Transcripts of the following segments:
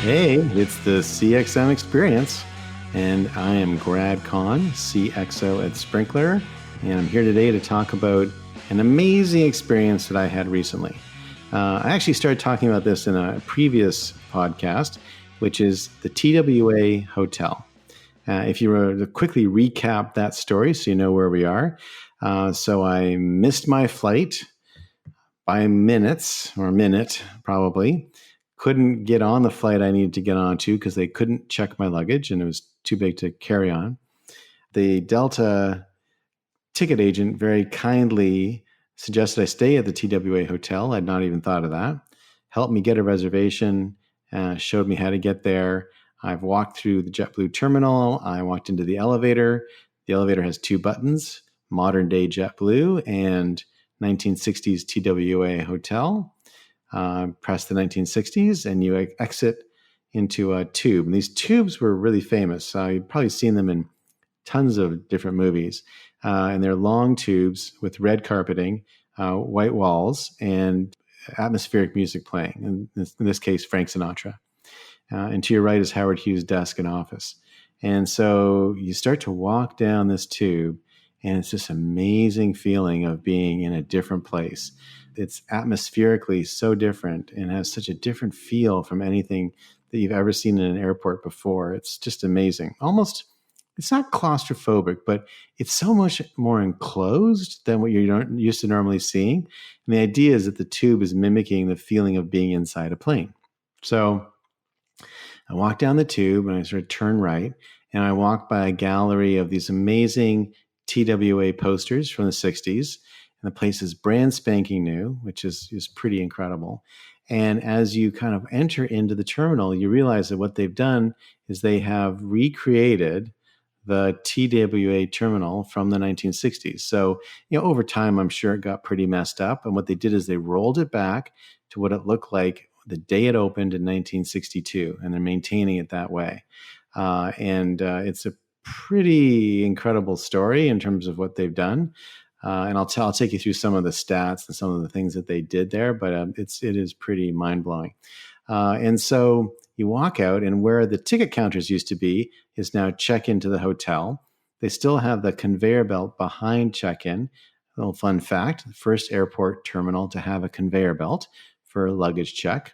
Hey, it's the CXM experience, and I am Grad Khan, CXO at Sprinkler, and I'm here today to talk about an amazing experience that I had recently. I actually started talking about this in a previous podcast, which is the TWA Hotel. If you were to quickly recap that story so you know where we are. So I missed my flight by minutes, or a minute probably. Couldn't get on the flight I needed to get onto because they couldn't check my luggage and it was too big to carry on. The Delta ticket agent very kindly suggested I stay at the TWA Hotel. I'd not even thought of that. Helped me get a reservation, showed me how to get there. I've walked through the JetBlue terminal. I walked into the elevator. The elevator has two buttons, modern day JetBlue and 1960s TWA Hotel. Press the 1960s and you exit into a tube. And these tubes were really famous. You've probably seen them in tons of different movies. And they're long tubes with red carpeting, white walls, and atmospheric music playing. In this case, Frank Sinatra. And to your right is Howard Hughes' desk and office. And so you start to walk down this tube, and it's this amazing feeling of being in a different place. It's atmospherically so different and has such a different feel from anything that you've ever seen in an airport before. It's just amazing. Almost, it's not claustrophobic, but it's so much more enclosed than what you're used to normally seeing. And the idea is that the tube is mimicking the feeling of being inside a plane. So I walk down the tube and I sort of turn right, and I walk by a gallery of these amazing TWA posters from the 60s. And the place is brand spanking new, which is pretty incredible. And as you kind of enter into the terminal, you realize that what they've done is they have recreated the TWA terminal from the 1960s. So, over time, I'm sure it got pretty messed up. And what they did is they rolled it back to what it looked like the day it opened in 1962, and they're maintaining it that way. It's a pretty incredible story in terms of what they've done. And I'll take you through some of the stats and some of the things that they did there, but it is pretty mind blowing. And so you walk out, and where the ticket counters used to be is now check into the hotel. They still have the conveyor belt behind check-in. A little fun fact: the first airport terminal to have a conveyor belt for luggage check.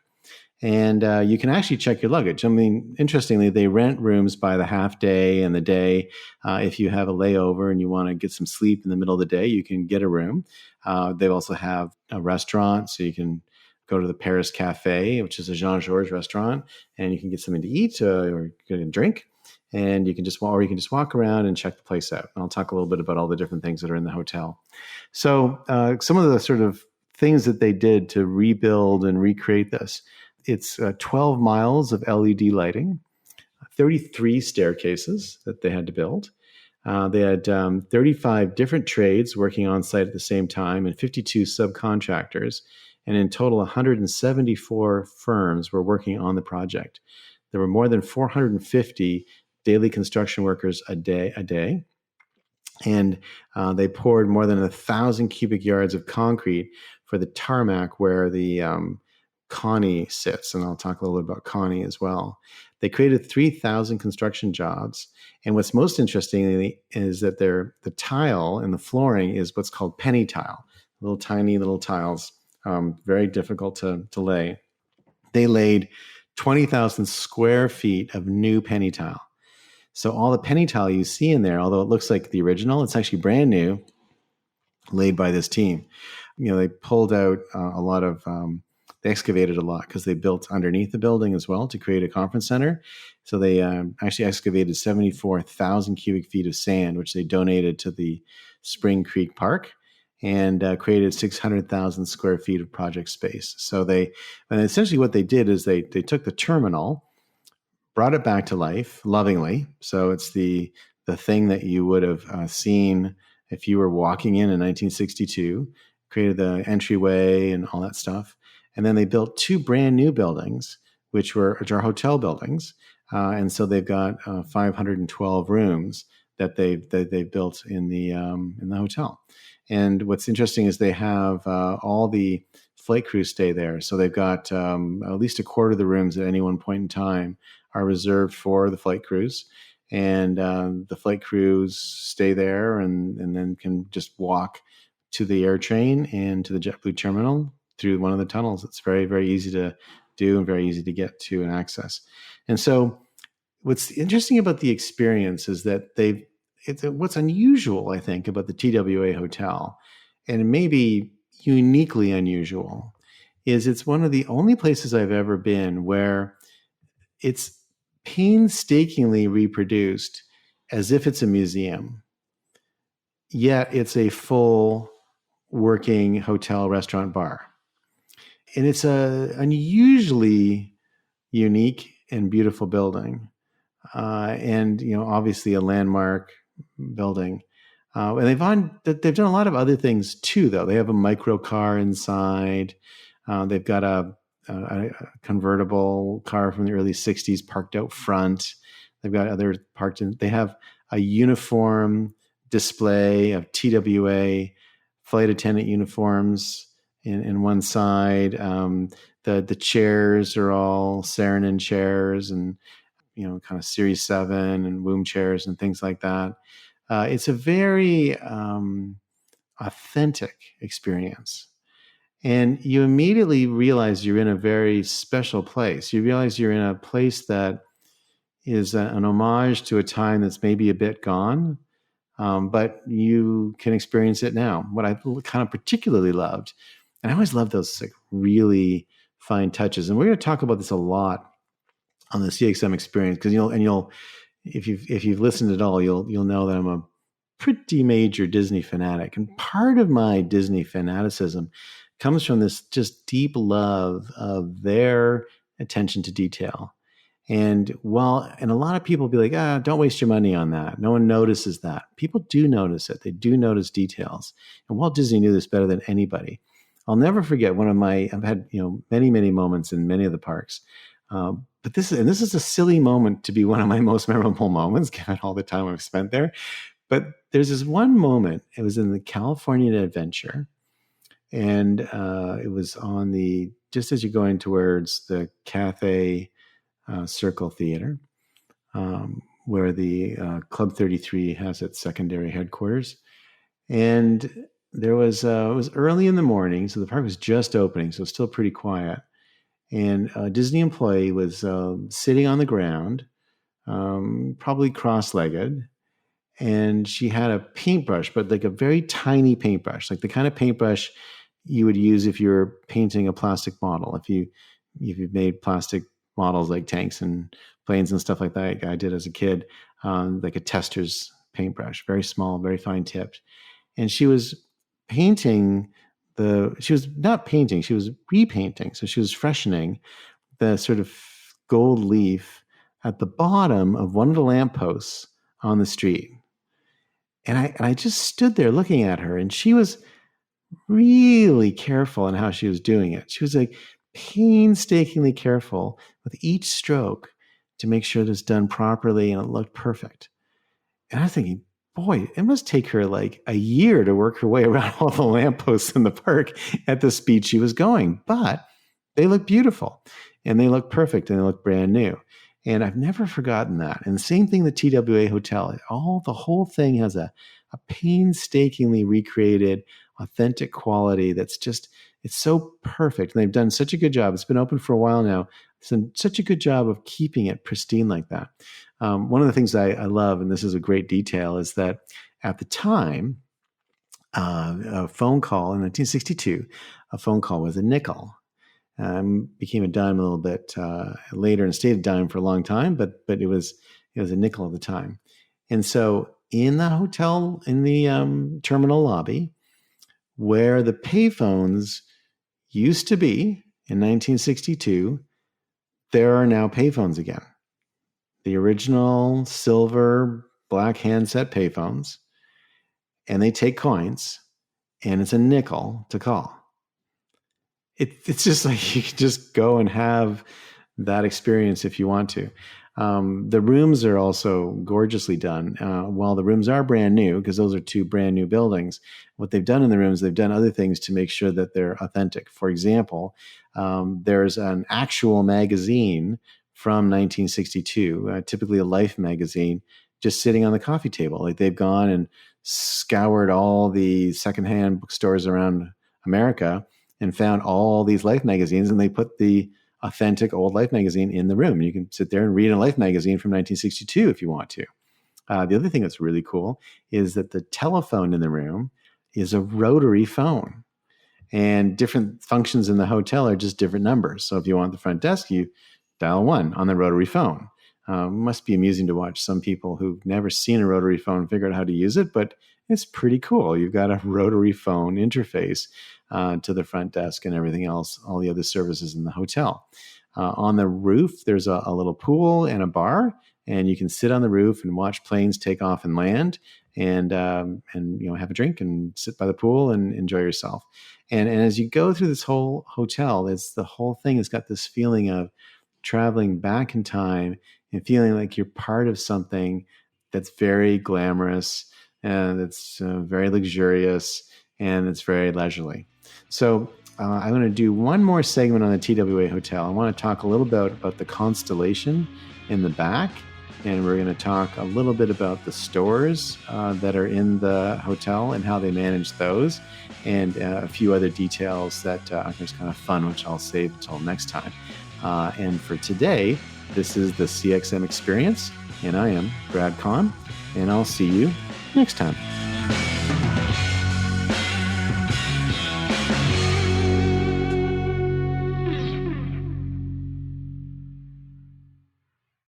And you can actually check your luggage. I mean, interestingly, they rent rooms by the half day and the day. If you have a layover and you want to get some sleep in the middle of the day, you can get a room. They also have a restaurant, so you can go to the Paris Cafe, which is a Jean-Georges restaurant, and you can get something to eat or get a drink. And you can just walk around and check the place out. And I'll talk a little bit about all the different things that are in the hotel. So some of the sort of things that they did to rebuild and recreate this. It's 12 miles of LED lighting, 33 staircases that they had to build. They had 35 different trades working on site at the same time and 52 subcontractors. And in total, 174 firms were working on the project. There were more than 450 daily construction workers a day. And they poured more than 1,000 cubic yards of concrete for the tarmac where the Connie sits, and I'll talk a little bit about Connie as well. They created 3,000 construction jobs, and what's most interesting is that the tile in the flooring is what's called penny tile, tiny little tiles, very difficult to lay. They laid 20,000 square feet of new penny tile. So all the penny tile you see in there, although it looks like the original, it's actually brand new, laid by this team. They pulled out a lot of they excavated a lot because they built underneath the building as well to create a conference center. So they actually excavated 74,000 cubic feet of sand, which they donated to the Spring Creek Park, and created 600,000 square feet of project space. So and essentially what they did is they took the terminal, brought it back to life lovingly. So it's the thing that you would have seen if you were walking in 1962, created the entryway and all that stuff. And then they built two brand new buildings, which are hotel buildings. And so they've got 512 rooms that they've built in the hotel. And what's interesting is they have all the flight crews stay there. So they've got at least a quarter of the rooms at any one point in time are reserved for the flight crews. And the flight crews stay there and then can just walk to the air train and to the JetBlue terminal through one of the tunnels. It's very, very easy to do and very easy to get to and access. And so what's interesting about the experience is that what's unusual, I think, about the TWA Hotel, and maybe uniquely unusual, is it's one of the only places I've ever been where it's painstakingly reproduced as if it's a museum, yet it's a full working hotel, restaurant, bar. And it's a unusually unique and beautiful building. And obviously a landmark building. And they've done a lot of other things too, though. They have a micro car inside. They've got a convertible car from the early '60s parked out front. They've got other parked in. They have a uniform display of TWA flight attendant uniforms in one side. The chairs are all Saarinen chairs and kind of Series 7 and womb chairs and things like that. It's a very authentic experience. And you immediately realize you're in a very special place. You realize you're in a place that is an homage to a time that's maybe a bit gone, but you can experience it now. What I kind of particularly loved, and I always love those like really fine touches, and we're going to talk about this a lot on the CXM experience, because if you've listened at all, you'll know that I'm a pretty major Disney fanatic, and part of my Disney fanaticism comes from this just deep love of their attention to detail. And a lot of people be like, don't waste your money on that. No one notices that. People do notice it. They do notice details. And Walt Disney knew this better than anybody. I'll never forget I've had many, many moments in many of the parks. But this is a silly moment to be one of my most memorable moments, given all the time I've spent there. But there's this one moment. It was in the California Adventure, and it was just as you're going towards the Cathay Circle Theater, where the Club 33 has its secondary headquarters. And it was early in the morning, so the park was just opening, so it's still pretty quiet. And a Disney employee was sitting on the ground, probably cross-legged, and she had a paintbrush, but like a very tiny paintbrush, like the kind of paintbrush you would use if you were painting a plastic model. If you've made plastic models like tanks and planes and stuff like that, like I did as a kid, like a tester's paintbrush, very small, very fine tipped. And she was painting she was not painting, she was repainting. So she was freshening the sort of gold leaf at the bottom of one of the lampposts on the street. And I just stood there looking at her, and she was really careful in how she was doing it. She was like painstakingly careful with each stroke to make sure it was done properly and it looked perfect. And I was thinking, boy, it must take her like a year to work her way around all the lampposts in the park at the speed she was going. But they look beautiful and they look perfect and they look brand new. And I've never forgotten that. And the same thing, the TWA Hotel, the whole thing has a painstakingly recreated, authentic quality that's just, it's so perfect. And they've done such a good job. It's been open for a while now. It's done such a good job of keeping it pristine like that. One of the things I love, and this is a great detail, is that at the time, a phone call in 1962, a phone call was a nickel. Became a dime a little bit later and stayed a dime for a long time, but it was a nickel at the time. And so in the hotel, in the terminal lobby, where the payphones used to be in 1962, there are now payphones again. The original silver black handset payphones, and they take coins, and it's a nickel to call. It's just like you can just go and have that experience if you want to. The rooms are also gorgeously done. While the rooms are brand new, because those are two brand new buildings, what they've done in the rooms, they've done other things to make sure that they're authentic. For example, there's an actual magazine from 1962, typically a Life magazine, just sitting on the coffee table. Like they've gone and scoured all the secondhand bookstores around America and found all these Life magazines, and they put the authentic old Life magazine in the room. You can sit there and read a Life magazine from 1962 if you want to. The other thing that's really cool is that the telephone in the room is a rotary phone, and different functions in the hotel are just different numbers. So if you want the front desk, you dial 1 on the rotary phone. Must be amusing to watch some people who've never seen a rotary phone figure out how to use it, but it's pretty cool. You've got a rotary phone interface to the front desk and everything else, all the other services in the hotel. On the roof, there's a little pool and a bar, and you can sit on the roof and watch planes take off and land, and have a drink and sit by the pool and enjoy yourself. And as you go through this whole hotel, the whole thing has got this feeling of traveling back in time and feeling like you're part of something that's very glamorous and it's very luxurious and it's very leisurely. So I'm going to do one more segment on the TWA Hotel. I want to talk a little bit about the constellation in the back, and we're going to talk a little bit about the stores that are in the hotel and how they manage those, and a few other details that are just kind of fun, which I'll save until next time. And for today, this is the CXM Experience, and I am Brad Kahn, and I'll see you next time.